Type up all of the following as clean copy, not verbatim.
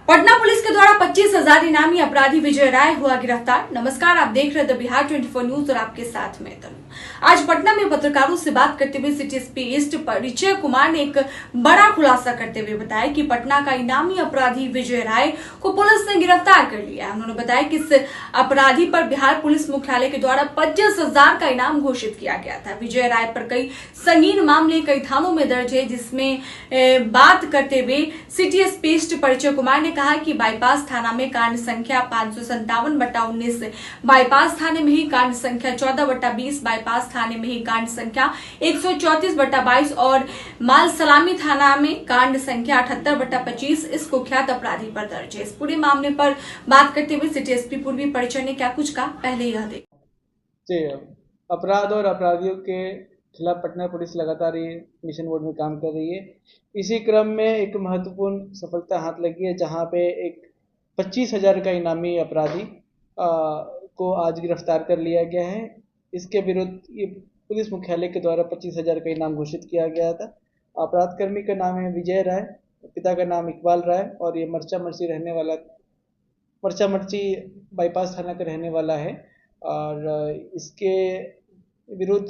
Patna police के द्वारा 25,000 इनामी अपराधी विजय राय हुआ गिरफ्तार। नमस्कार, आप देख रहे हैं द बिहार 24 न्यूज और आपके साथ में तनु। आज पटना में पत्रकारों से बात करते हुए सिटी एसपी ईस्ट परिचय कुमार ने एक बड़ा खुलासा करते हुए बताया कि पटना का इनामी अपराधी विजय राय को पुलिस ने गिरफ्तार कर लिया है। उन्होंने बताया कि इस अपराधी पर बिहार पुलिस मुख्यालय के द्वारा 25,000 का इनाम घोषित किया गया था। विजय राय पर कई संगीन मामले कई थानों में दर्ज है, जिसमें बात करते हुए सिटी एसपी ईस्ट परिचय कुमार ने कहा कि बाईपास थाना में कांड संख्या 557/19, बाईपास थाने में ही कांड संख्या 14/20, बाईपास थाने में ही कांड संख्या 134/22 और माल सलामी थाना में कांड संख्या 78/25 इस कुख्यात अपराधी पर दर्ज है। इस पूरे मामले पर बात करते हुए सिटी एसपी पूर्वी परिचय ने क्या कुछ कहा, पहले यह देखिए। अपराध और अपराधियों के खिलाफ पटना पुलिस लगातार ये मिशन मोड में काम कर रही है। इसी क्रम में एक महत्वपूर्ण सफलता हाथ लगी है, जहां पे एक 25,000 का इनामी अपराधी को आज गिरफ्तार कर लिया गया है। इसके विरुद्ध ये पुलिस मुख्यालय के द्वारा 25,000 का इनाम घोषित किया गया था। अपराध कर्मी का नाम है विजय राय, पिता का नाम इकबाल राय और ये मर्चा मर्ची बाईपास थाना का रहने वाला है। और इसके विरुद्ध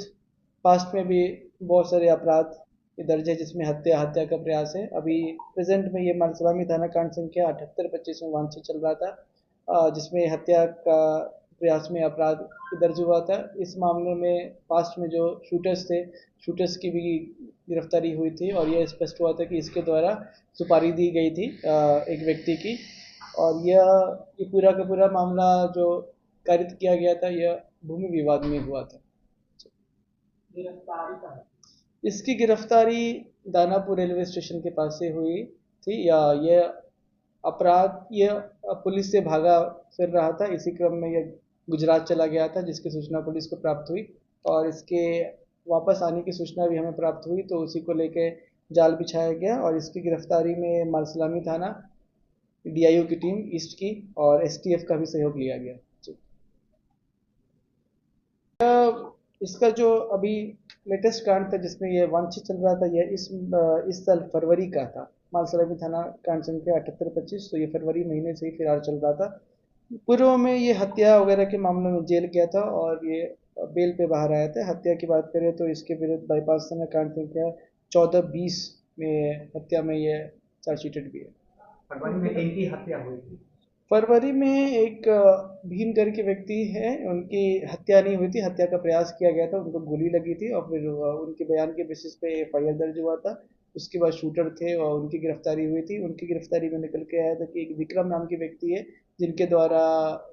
पास्ट में भी बहुत सारे अपराध दर्ज है, जिसमें हत्या का प्रयास है। अभी प्रेजेंट में ये मालसलामी थाना कांड संख्या 78/25 में वांछित चल रहा था, जिसमें हत्या का प्रयास में अपराध दर्ज हुआ था। इस मामले में पास्ट में जो शूटर्स की भी गिरफ्तारी हुई थी और यह स्पष्ट हुआ था कि इसके द्वारा सुपारी दी गई थी एक व्यक्ति की। और ये पूरा का पूरा मामला जो कारित किया गया था, यह भूमि विवाद में हुआ था। इसकी गिरफ्तारी दानापुर रेलवे स्टेशन के पास से हुई थी। यह पुलिस से भागा फिर रहा था। इसी क्रम में यह गुजरात चला गया था, जिसकी सूचना पुलिस को प्राप्त हुई और इसके वापस आने की सूचना भी हमें प्राप्त हुई, तो उसी को लेकर जाल बिछाया गया और इसकी गिरफ्तारी में मालसलामी थाना, डीआईओ की टीम ईस्ट की और एसटीएफ का भी सहयोग लिया गया। इसका जो अभी लेटेस्ट कांड था जिसमें यह वांछित चल रहा था, यह इस साल फरवरी का था। मालसलामी थाना कांड संख्या 78/25, तो ये फरवरी महीने से ही फिलहाल चल रहा था। पूर्व में ये हत्या वगैरह के मामलों में जेल गया था और ये बेल पे बाहर आया था। हत्या की बात करें तो इसके विरुद्ध बाईपास थाना कांड संख्या 14/20 में हत्या में ये चार्जशीटेड भी है। फरवरी में इनकी हत्या हुई थी। फरवरी में एक भीम करके व्यक्ति है, उनकी हत्या नहीं हुई थी, हत्या का प्रयास किया गया था, उनको गोली लगी थी और फिर उनके बयान के बेसिस पे एफआईआर दर्ज हुआ था। उसके बाद शूटर थे और उनकी गिरफ्तारी हुई थी। उनकी गिरफ्तारी में निकल के आया था कि एक विक्रम नाम के व्यक्ति है जिनके द्वारा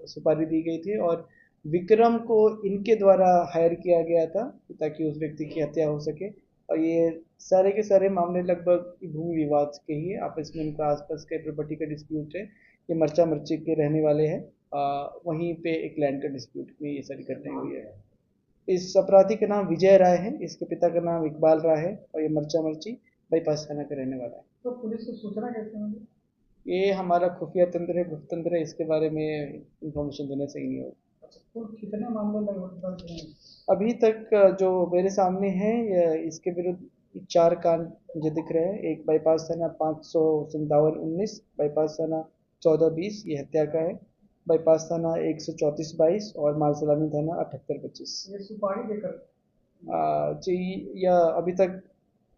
सुपारी दी गई थी और विक्रम को इनके द्वारा हायर किया गया था ताकि उस व्यक्ति की हत्या हो सके। और ये सारे के सारे मामले लगभग भूमि विवाद के ही है, आपस में उनका आसपास के प्रॉपर्टी का डिस्प्यूट है। ये मर्चा मर्ची के रहने वाले हैं, वहीं पे एक लैंड का डिस्प्यूट में ये सारी घटनाएं हुई है। इस अपराधी का नाम विजय राय है, इसके पिता का नाम इकबाल राय है और ये मर्चा मर्ची बाईपास थाना का रहने वाला है। तो पुलिस को सूचना कैसे मिली? ये हमारा खुफिया तंत्र है, गुप्त तंत्र है, इसके बारे में इंफॉर्मेशन देने से ही नहीं होगा। तो कितने मामले लगभग हैं? अभी तक जो मेरे सामने है, इसके विरुद्ध 4 कांड मुझे दिख रहे हैं। एक बाईपास थाना 557/19, बाईपास थाना 14/20 ये हत्या का है, बाईपास थाना 134/22 और मालसलामी थाना 78/25। ये सुपारी देकर जी, या अभी तक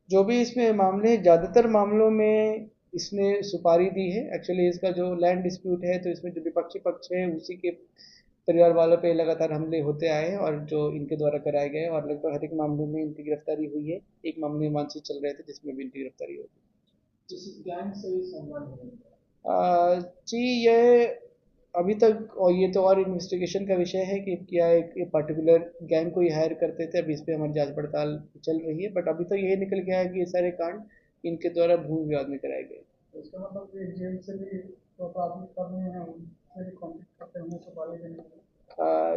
जो भी इसमें मामले, ज़्यादातर मामलों में इसने सुपारी दी है। एक्चुअली इसका जो लैंड डिस्प्यूट है, तो इसमें जो विपक्षी पक्ष है उसी के परिवार वालों पे लगातार हमले होते आए हैं और जो इनके द्वारा कराए गए और लगभग हर एक मामले में इनकी गिरफ्तारी हुई है। एक मामले में वांछित चल रहे थे जिसमें भी इनकी गिरफ्तारी हुई। जी, ये अभी तक, और ये तो और इन्वेस्टिगेशन का विषय है कि क्या एक पर्टिकुलर गैंग को ही हायर करते थे। अभी इस पर हमारी जांच पड़ताल चल रही है, बट अभी तक यही निकल गया है कि ये सारे कांड इनके द्वारा भूमि विवाद में कराए गए। इसका मतलब ये जेल से भी तो अपराधी करने हैं, उनसे भी कॉन्टेक्ट करते हैं सुपारी देने के लिए।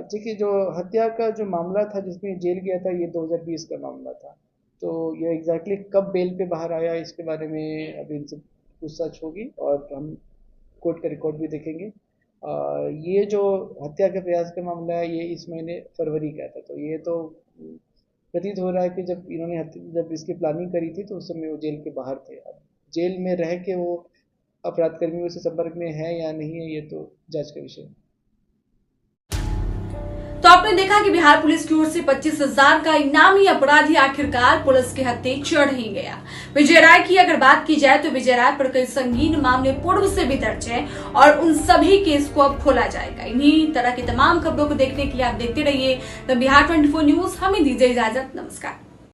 जी, कि जो हत्या का जो मामला था जिसमें जेल गया था, ये 2020 का मामला था। तो ये एग्जैक्टली कब बेल पे बाहर आया, इसके बारे में अभी इनसे पूछताछ होगी और हम कोर्ट का रिकॉर्ड भी देखेंगे। ये जो हत्या के प्रयास का मामला है, ये इस महीने फरवरी का था। तो ये तो प्रतीत हो रहा है कि जब इसकी प्लानिंग करी थी तो उस समय वो जेल के बाहर थे। अब जेल में रह के वो अपराध कर्मियों से संपर्क में है या नहीं है, ये तो जांच का विषय है। तो आपने देखा कि बिहार पुलिस की ओर से 25,000 का इनामी अपराधी आखिरकार पुलिस के हत्थे चढ़ ही गया। विजय राय की अगर बात की जाए तो विजय राय पर कई संगीन मामले पूर्व से भी दर्ज हैं और उन सभी केस को अब खोला जाएगा। इन्हीं तरह की तमाम खबरों को देखने के लिए आप देखते रहिए द बिहार 24 न्यूज। हमें दीजिए इजाजत, नमस्कार।